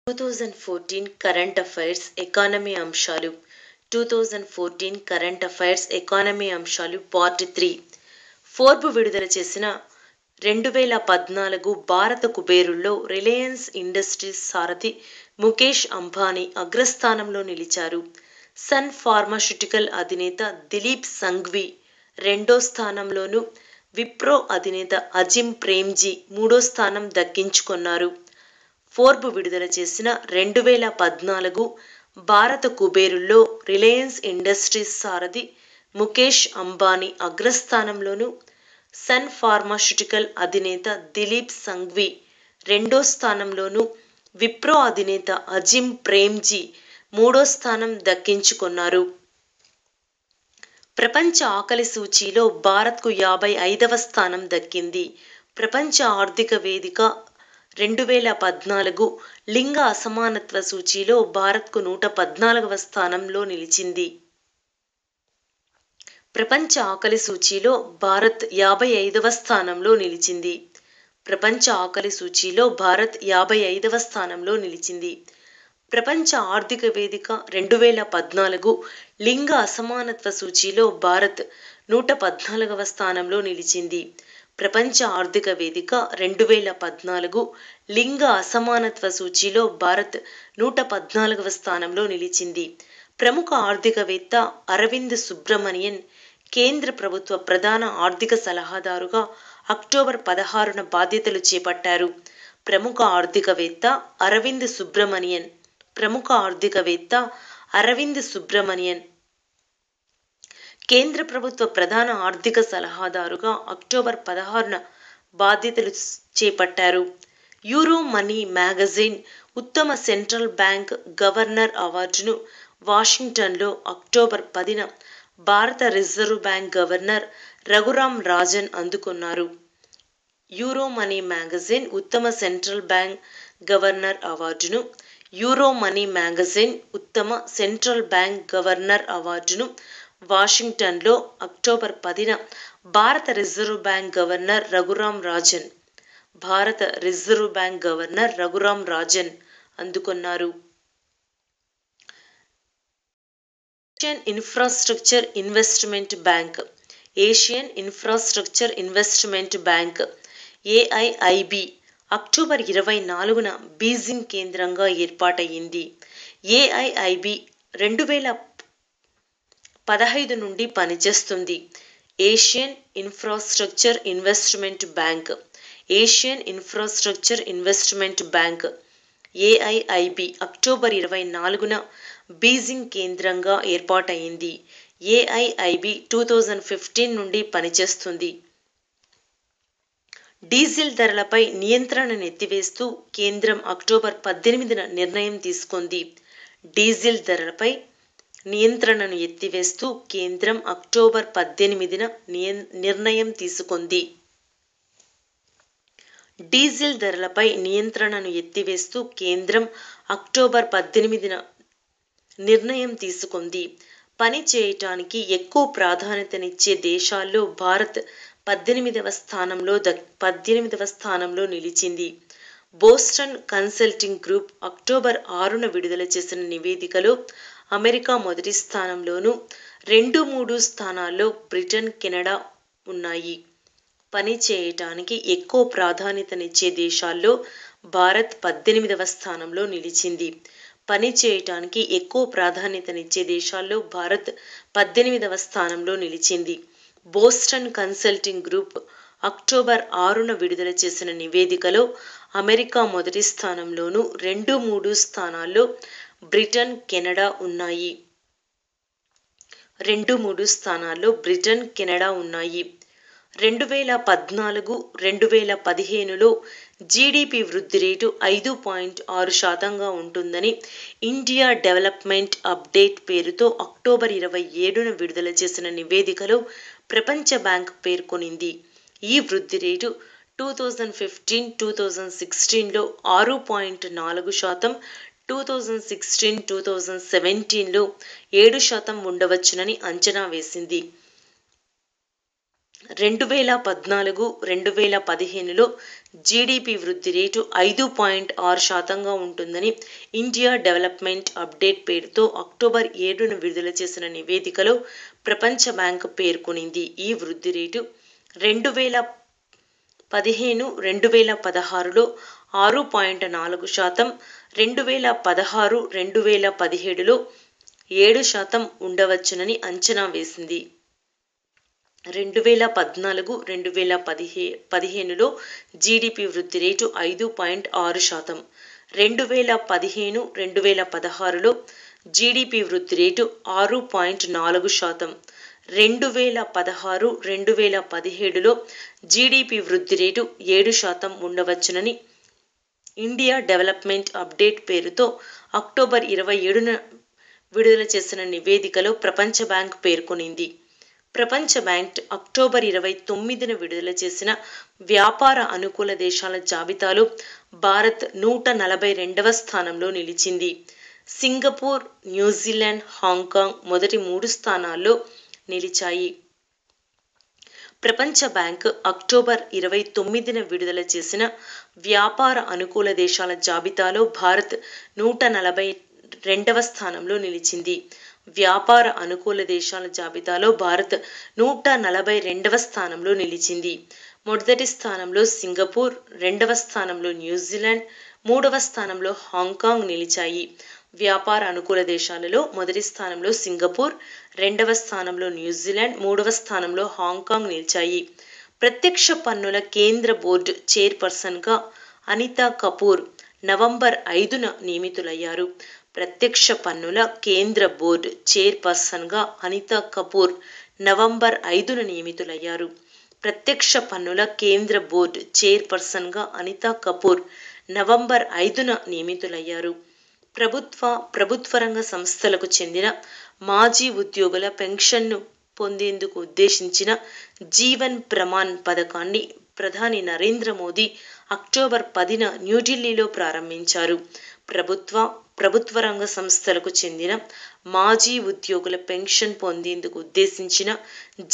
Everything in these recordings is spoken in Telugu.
2014 కరెంట్ అఫైర్స్ ఎకానమీ అంశాలు 2014 కరెంట్ అఫైర్స్ ఎకానమీ అంశాలు పార్ట్ 3 ఫోర్బ్ విడుదల చేసిన 2014 భారత కుబేరుల్లో రిలయన్స్ ఇండస్ట్రీస్ సారథి ముఖేష్ అంబానీ అగ్రస్థానంలో నిలిచారు. సన్ ఫార్మాస్యూటికల్ అధినేత దిలీప్ సంఘ్వి రెండో స్థానంలోనూ, విప్రో అధినేత అజిమ్ ప్రేమ్జీ మూడో స్థానం దక్కించుకున్నారు. ఫోర్బ్ విడుదల చేసిన 2014 భారత కుబేరుల్లో రిలయన్స్ ఇండస్ట్రీస్ సారథి ముఖేష్ అంబానీ అగ్రస్థానంలోనూ, సన్ ఫార్మాస్యూటికల్ అధినేత దిలీప్ సంఘ్వి రెండో స్థానంలోనూ, విప్రో అధినేత అజిమ్ ప్రేమ్జీ మూడో స్థానం దక్కించుకున్నారు. ప్రపంచ ఆకలి సూచీలో భారత్కు 55వ స్థానం దక్కింది. ప్రపంచ ఆర్థిక వేదిక 2014 లింగ అసమానత్వ సూచీలో భారత్కు 114వ స్థానంలో నిలిచింది. ప్రపంచ ఆకలి సూచీలో భారత్ 55వ స్థానంలో నిలిచింది. ప్రపంచ ఆకలి సూచీలో భారత్ 55వ స్థానంలో నిలిచింది. ప్రపంచ ఆర్థిక వేదిక 2014 లింగ అసమానత్వ సూచీలో భారత్ 114వ స్థానంలో నిలిచింది. ప్రపంచ ఆర్థిక వేదిక 2014 లింగ అసమానత్వ సూచీలో భారత్ 114వ స్థానంలో నిలిచింది. ప్రముఖ ఆర్థికవేత్త అరవింద్ సుబ్రమణియన్ కేంద్ర ప్రభుత్వ ప్రధాన ఆర్థిక సలహాదారుగా అక్టోబర్ 16న బాధ్యతలు చేపట్టారు. ప్రముఖ ఆర్థికవేత్త అరవింద్ సుబ్రమణియన్ కేంద్ర ప్రభుత్వ ప్రధాన ఆర్థిక సలహాదారుగా అక్టోబర్ 16న బాధ్యతలు చేపట్టారు. యూరో మనీ మ్యాగజైన్ ఉత్తమ సెంట్రల్ బ్యాంక్ గవర్నర్ అవార్డును వాషింగ్టన్లో అక్టోబర్ 10న భారత reserve bank governor Raghuram Rajan అందుకున్నారు. యూరో మనీ మ్యాగజైన్ ఉత్తమ సెంట్రల్ బ్యాంక్ గవర్నర్ అవార్డును వాషింగ్టన్లో అక్టోబర్ 10న భారత reserve bank governor Raghuram Rajan అందుకున్నారు. Asian infrastructure investment bank AIIB October 24న బీజింగ్ కేంద్రంగా ఏర్పాటయ్యింది. ఏఐఐబి 2015 నుండి పనిచేస్తుంది. Asian infrastructure investment bank AIIB October 24న బీజింగ్ కేంద్రంగా ఏర్పాటయ్యింది. ఏఐఐబి 2015 నుండి పనిచేస్తుంది. డీజిల్ ధరలపై నియంత్రణను ఎత్తివేస్తూ కేంద్రం అక్టోబర్ 18న నిర్ణయం తీసుకుంది. డీజిల్ ధరలపై నియంత్రణను ఎత్తివేస్తూ కేంద్రం అక్టోబర్ 18న నిర్ణయం తీసుకుంది. డీజిల్ ధరలపై నియంత్రణను ఎత్తివేస్తూ కేంద్రం అక్టోబర్ 18న నిర్ణయం తీసుకుంది. పని చేయటానికి ఎక్కువ ప్రాధాన్యతనిచ్చే దేశాల్లో భారత్ 18వ స్థానంలో నిలిచింది. బోస్టన్ కన్సల్టింగ్ గ్రూప్ అక్టోబర్ 6న విడుదల చేసిన నివేదికలో అమెరికా మొదటి స్థానంలోనూ, 2-3 స్థానాల్లో బ్రిటన్, కెనడా ఉన్నాయి. పని చేయటానికి ఎక్కువ ప్రాధాన్యతనిచ్చే దేశాల్లో భారత్ 18వ స్థానంలో నిలిచింది. పని చేయటానికి ఎక్కువ ప్రాధాన్యతనిచ్చే దేశాల్లో భారత్ 18వ స్థానంలో నిలిచింది. బోస్టన్ కన్సల్టింగ్ గ్రూప్ అక్టోబర్ 6న విడుదల చేసిన నివేదికలో అమెరికా మొదటి స్థానంలోనూ, 2-3 స్థానాల్లో బ్రిటన్, కెనడా ఉన్నాయి. 2014-2015లో జీడీపీ వృద్ధి రేటు 5.6% ఉంటుందని ఇండియా డెవలప్మెంట్ అప్డేట్ పేరుతో అక్టోబర్ 27న విడుదల చేసిన నివేదికలో ప్రపంచ బ్యాంక్ పేర్కొనింది. ఈ వృద్ధి రేటు 2015-2016లో 6.4%, 2016-2017లో 7% ఉండవచ్చునని అంచనా వేసింది. 2014-2015లో జీడీపీ వృద్ధి రేటు 5.6% ఉంటుందని ఇండియా డెవలప్మెంట్ అప్డేట్ పేరుతో అక్టోబర్ 7న విడుదల చేసిన నివేదికలో ప్రపంచ బ్యాంక్ పేర్కొనింది. ఈ వృద్ధి రేటు 2015-2016లో 6.4%, 2016-2017లో 7% ఉండవచ్చునని అంచనా వేసింది. 2014-2015లో జీడీపీ వృద్ధి రేటు 5.6%, 2015-2016లో జీడీపీ వృద్ధి రేటు 6.4%, 2016-2017లో జీడీపీ వృద్ధి రేటు 7% ఉండవచ్చునని ఇండియా డెవలప్మెంట్ అప్డేట్ పేరుతో అక్టోబర్ 27న విడుదల చేసిన నివేదికలో ప్రపంచ బ్యాంక్ పేర్కొనింది. ప్రపంచ బ్యాంక్ అక్టోబర్ 29న విడుదల చేసిన వ్యాపార అనుకూల దేశాల జాబితాలో భారత్ 142వ స్థానంలో నిలిచింది. సింగపూర్, న్యూజిలాండ్, హాంకాంగ్ మొదటి 3 స్థానాల్లో నిలిచాయి. ప్రపంచ బ్యాంక్ అక్టోబర్ 29న విడుదల చేసిన వ్యాపార అనుకూల దేశాల జాబితాలో భారత్ 142వ స్థానంలో నిలిచింది. వ్యాపార అనుకూల దేశాల జాబితాలో భారత్ 142వ స్థానంలో నిలిచింది. మొదటి స్థానంలో సింగపూర్, 2వ స్థానంలో న్యూజిలాండ్, 3వ స్థానంలో హాంకాంగ్ నిలిచాయి. వ్యాపార అనుకూల దేశాలలో మొదటి స్థానంలో సింగపూర్, 2వ స్థానంలో న్యూజిలాండ్, 3వ స్థానంలో హాంకాంగ్ నిలిచాయి. ప్రత్యక్ష పన్నుల కేంద్ర బోర్డు చైర్పర్సన్గా అనితా కపూర్ నవంబర్ 5న నియమితులయ్యారు. ప్రత్యక్ష పన్నుల కేంద్ర బోర్డు చైర్పర్సన్గా అనితా కపూర్ నవంబర్ 5న నియమితులయ్యారు. ప్రత్యక్ష పన్నుల కేంద్ర బోర్డు చైర్పర్సన్గా అనితా కపూర్ నవంబర్ 5న నియమితులయ్యారు. ప్రభుత్వ రంగ సంస్థలకు చెందిన మాజీ ఉద్యోగుల పెన్షన్ను పొందేందుకు ఉద్దేశించిన జీవన్ ప్రమాణ్ పథకాన్ని ప్రధాని నరేంద్ర మోదీ అక్టోబర్ 10న న్యూఢిల్లీలో ప్రారంభించారు. ప్రభుత్వ రంగ సంస్థలకు చెందిన మాజీ ఉద్యోగుల పెన్షన్ పొందేందుకు ఉద్దేశించిన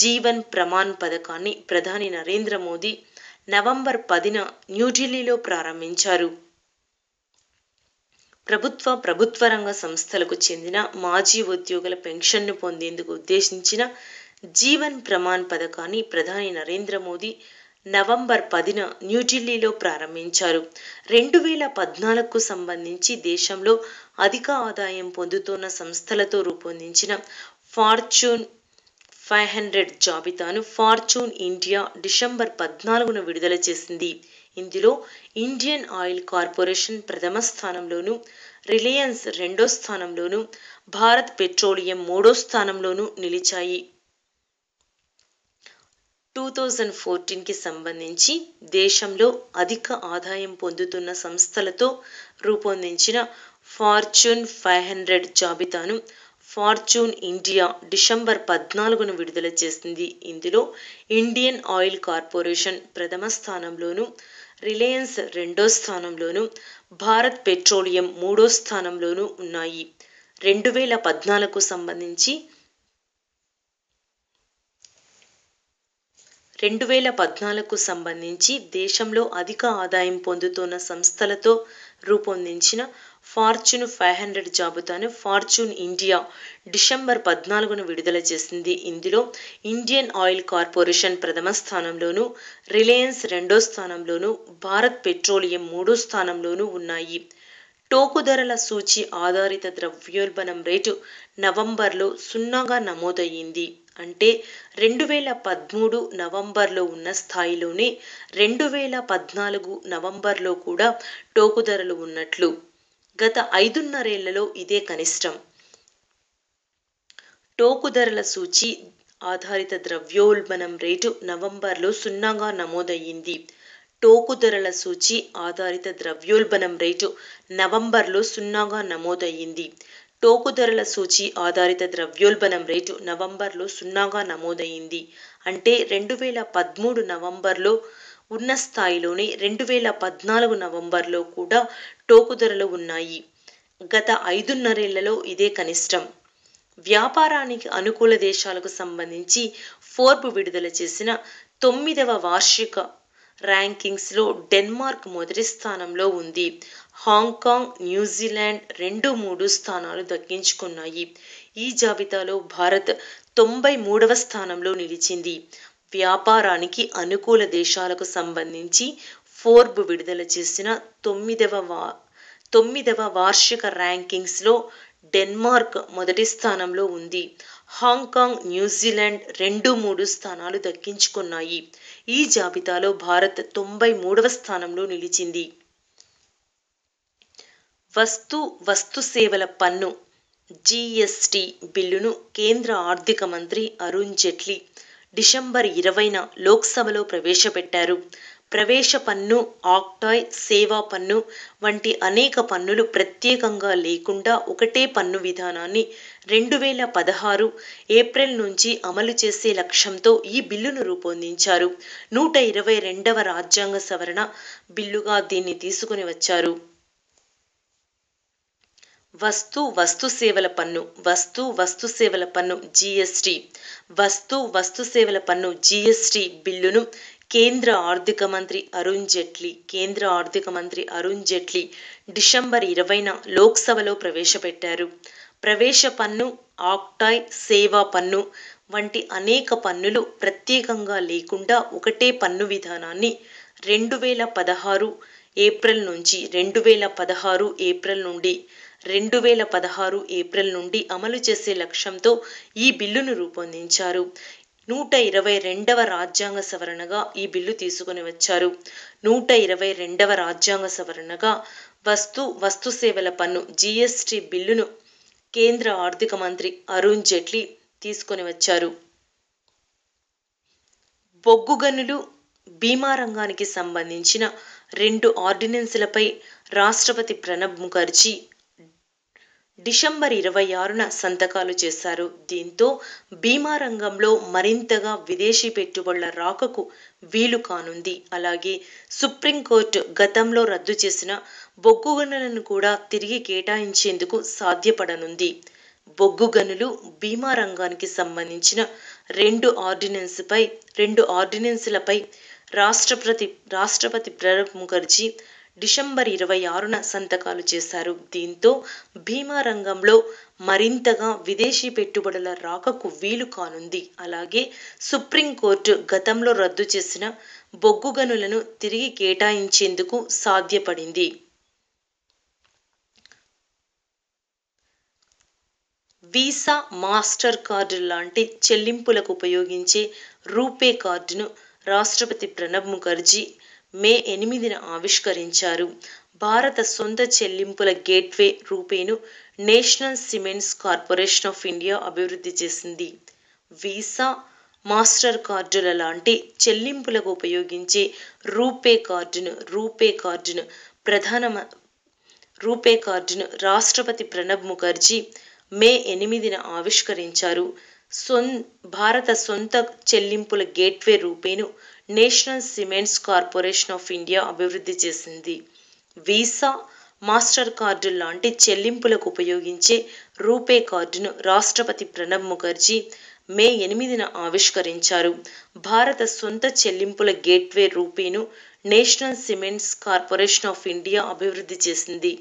జీవన్ ప్రమాణ్ పథకాన్ని ప్రధాని నరేంద్ర మోదీ నవంబర్ 10న న్యూఢిల్లీలో ప్రారంభించారు. ప్రభుత్వ రంగ సంస్థలకు చెందిన మాజీ ఉద్యోగుల పెన్షన్ను పొందేందుకు ఉద్దేశించిన జీవన్ ప్రమాణ్ పథకాన్ని ప్రధాని నరేంద్ర మోదీ నవంబర్ 10న న్యూఢిల్లీలో ప్రారంభించారు. 2014కు సంబంధించి దేశంలో అధిక ఆదాయం పొందుతున్న సంస్థలతో రూపొందించిన ఫార్చ్యూన్ 500 జాబితాను ఫార్చ్యూన్ ఇండియా డిసెంబర్ 14న విడుదల చేసింది. ఇందులో ఇండియన్ ఆయిల్ కార్పొరేషన్ ప్రథమ స్థానంలోనూ, రిలయన్స్ 2వ స్థానంలోనూ, భారత్ పెట్రోలియం 3వ స్థానంలోనూ నిలిచాయి. 2014కి సంబంధించి దేశంలో అధిక ఆదాయం పొందుతున్న సంస్థలతో రూపొందించిన ఫార్చ్యూన్ 500 జాబితాను ఫార్చ్యూన్ ఇండియా డిసెంబర్ 14న విడుదల చేసింది. ఇందులో ఇండియన్ ఆయిల్ కార్పొరేషన్ ప్రథమ స్థానంలోనూ, రిలయన్స్ 2వ స్థానంలోనూ, భారత్ పెట్రోలియం 3వ స్థానంలోనూ ఉన్నాయి. 2014కు సంబంధించి దేశంలో అధిక ఆదాయం పొందుతున్న సంస్థలతో రూపొందించిన ఫార్చ్యూన్ 500 జాబితాను ఫార్చ్యూన్ ఇండియా డిసెంబర్ 14న విడుదల చేసింది. ఇందులో ఇండియన్ ఆయిల్ కార్పొరేషన్ ప్రథమ స్థానంలోనూ, రిలయన్స్ 2వ స్థానంలోనూ, భారత్ పెట్రోలియం 3వ స్థానంలోనూ ఉన్నాయి. టోకు ధరల సూచి ఆధారిత ద్రవ్యోల్బణం రేటు నవంబర్లో 0గా నమోదయ్యింది. అంటే 2013 నవంబర్లో ఉన్న స్థాయిలోనే 2014 నవంబర్లో కూడా టోకు ధరలు ఉన్నట్లు. గత 5.5 ఏళ్లలో ఇదే కనిష్టం. టోకు ధరల సూచి ఆధారిత ద్రవ్యోల్బణం రేటు నవంబర్లో 0గా నమోదయ్యింది. టోకు ధరల సూచి ఆధారిత ద్రవ్యోల్బణం రేటు నవంబర్లో 0గా నమోదయ్యింది. టోకు ధరల సూచి ఆధారిత ద్రవ్యోల్బణం రేటు నవంబర్లో 0గా నమోదయ్యింది. అంటే 2013 నవంబర్లో ఉన్న స్థాయిలోనే 2014 నవంబర్లో కూడా టోకు ధరలు ఉన్నాయి. గత 5.5 ఏళ్లలో ఇదే కనిష్టం. వ్యాపారానికి అనుకూల దేశాలకు సంబంధించి ఫోర్బ్ విడుదల చేసిన 9వ వార్షిక ర్యాంకింగ్స్లో డెన్మార్క్ మొదటి స్థానంలో ఉంది. హాంకాంగ్, న్యూజిలాండ్ 2-3 స్థానాలు దక్కించుకున్నాయి. ఈ జాబితాలో భారత్ 93వ స్థానంలో నిలిచింది. వ్యాపారానికి అనుకూల దేశాలకు సంబంధించి ఫోర్బ్ విడుదల చేసిన 9వ వార్షిక ర్యాంకింగ్స్లో డెన్మార్క్ మొదటి స్థానంలో ఉంది. హాంకాంగ్, న్యూజిలాండ్ 2-3 స్థానాలు దక్కించుకున్నాయి. ఈ జాబితాలో భారత్ 93వ స్థానంలో నిలిచింది. వస్తుసేవల పన్ను జీఎస్టీ బిల్లును కేంద్ర ఆర్థిక మంత్రి అరుణ్ జైట్లీ డిసెంబర్ 20న లోక్సభలో ప్రవేశపెట్టారు. ప్రవేశ పన్ను, ఆక్టాయ్, సేవా పన్ను వంటి అనేక పన్నులు ప్రత్యేకంగా లేకుండా ఒకటే పన్ను విధానాన్ని 2016 ఏప్రిల్ నుంచి అమలు చేసే లక్ష్యంతో ఈ బిల్లును రూపొందించారు. 122వ రాజ్యాంగ సవరణ బిల్లుగా దీన్ని తీసుకుని వచ్చారు. వస్తుసేవల పన్ను జీఎస్టీ వస్తుసేవల పన్ను జీఎస్టీ బిల్లును కేంద్ర ఆర్థిక మంత్రి అరుణ్ జైట్లీ డిసెంబర్ 20న లోక్సభలో ప్రవేశపెట్టారు. ప్రవేశ పన్ను, ఆక్టాయ్, సేవా పన్ను వంటి అనేక పన్నులు ప్రత్యేకంగా లేకుండా ఒకటే పన్ను విధానాన్ని 2016 ఏప్రిల్ నుండి అమలు చేసే లక్ష్యంతో ఈ బిల్లును రూపొందించారు. 122వ రాజ్యాంగ సవరణగా ఈ బిల్లు తీసుకుని వచ్చారు. 122వ రాజ్యాంగ సవరణగా వస్తుసేవల పన్ను జీఎస్టీ బిల్లును కేంద్ర ఆర్థిక మంత్రి అరుణ్ జైట్లీ తీసుకుని వచ్చారు. బొగ్గు గనులు, బీమా రంగానికి సంబంధించిన 2 ఆర్డినెన్సులపై రాష్ట్రపతి ప్రణబ్ ముఖర్జీ డిసెంబర్ 26న సంతకాలు చేశారు. దీంతో బీమా రంగంలో మరింతగా విదేశీ పెట్టుబడుల రాకకు వీలు కానుంది. అలాగే సుప్రీంకోర్టు గతంలో రద్దు చేసిన బొగ్గు గనులను కూడా తిరిగి కేటాయించేందుకు సాధ్యపడనుంది. బొగ్గు గనులు, బీమా రంగానికి సంబంధించిన 2 ఆర్డినెన్సులపై రాష్ట్రపతి ప్రణబ్ ముఖర్జీ డిసెంబర్ 26న సంతకాలు చేశారు. దీంతో బీమా రంగంలో మరింతగా విదేశీ పెట్టుబడుల రాకకు వీలు కానుంది. అలాగే సుప్రీంకోర్టు గతంలో రద్దు చేసిన బొగ్గు గనులను తిరిగి కేటాయించేందుకు సాధ్యపడింది. వీసా, మాస్టర్ కార్డు లాంటి చెల్లింపులకు ఉపయోగించే రూపే కార్డును రాష్ట్రపతి ప్రణబ్ ముఖర్జీ మే 8న ఆవిష్కరించారు. భారత సొంత చెల్లింపుల గేట్వే రూపేను national cements corporation of India అభివృద్ధి చేసింది. వీసా, మాస్టర్ కార్డుల లాంటి చెల్లింపులకు ఉపయోగించే రూపే కార్డును రాష్ట్రపతి ప్రణబ్ ముఖర్జీ మే 8న ఆవిష్కరించారు. భారత సొంత చెల్లింపుల గేట్వే రూపేను national cements corporation of India అభివృద్ధి చేసింది. వీసా, మాస్టర్ కార్డు లాంటి చెల్లింపులకు ఉపయోగించే రూపే కార్డును రాష్ట్రపతి ప్రణబ్ ముఖర్జీ మే 8న ఆవిష్కరించారు. భారత సొంత చెల్లింపుల గేట్వే రూపేను national cements corporation of India అభివృద్ధి చేసింది.